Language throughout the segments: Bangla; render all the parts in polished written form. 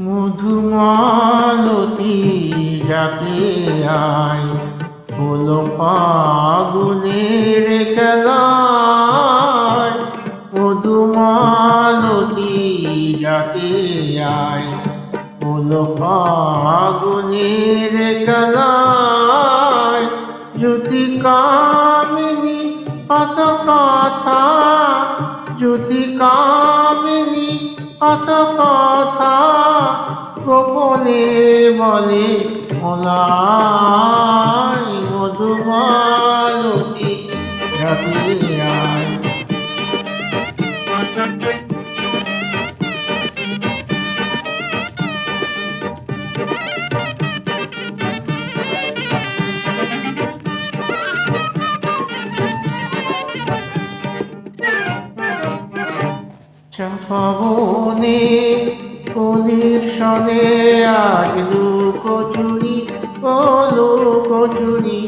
মধুমালতী ডাকে আয়, হলো ফাগুনের খেলায়। মধুমালতী ডাকে আয়, হলো ফাগুনের খেলায়। জ্যোতি কামিনী কত কথা, জ্যোতি কামিনী কত কথা, গোপনে বলে মোলায়। মধুমালতী ডাকে আয়। চাঁপাবনে কলির সনে আজ লুকোচুরি, ও লুকোচুরি।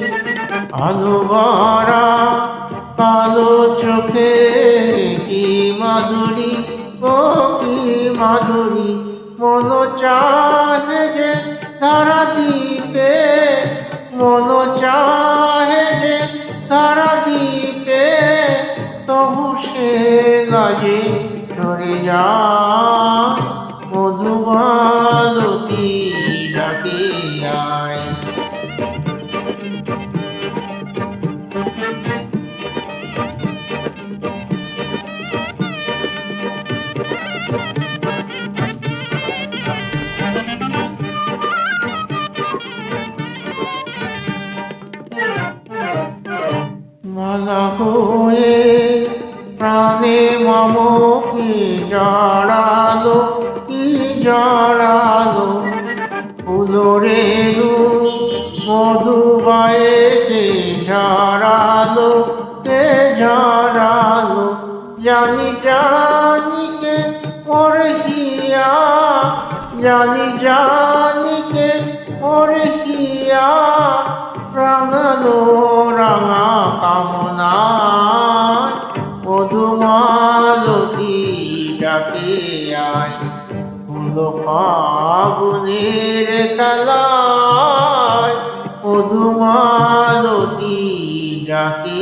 আলো ভরা কালো চোখে কি মাধুরী, ও কি মাধুরী। মন চাহে যে ধারা দিতে, মন চাহে যে ধারা দিতে, তবু সে লাজে ধরে যায়। মধুমালতী ডাকে আয়। মালা হয়ে প্রাণে মম কি জড়ালো, কি জড়ালো। ফুলরেণু মধুবায়ে কে ঝরালো, কে ঝরালো। জানি জানি কে ওরে হিয়া, জানি জানি কে ওরে হিয়া। রাঙালো রাঙা কামনায়, মধুমালতী ডাকে আয়। হলো ফাগুনের খেলায়, মধুমালতী ডাকে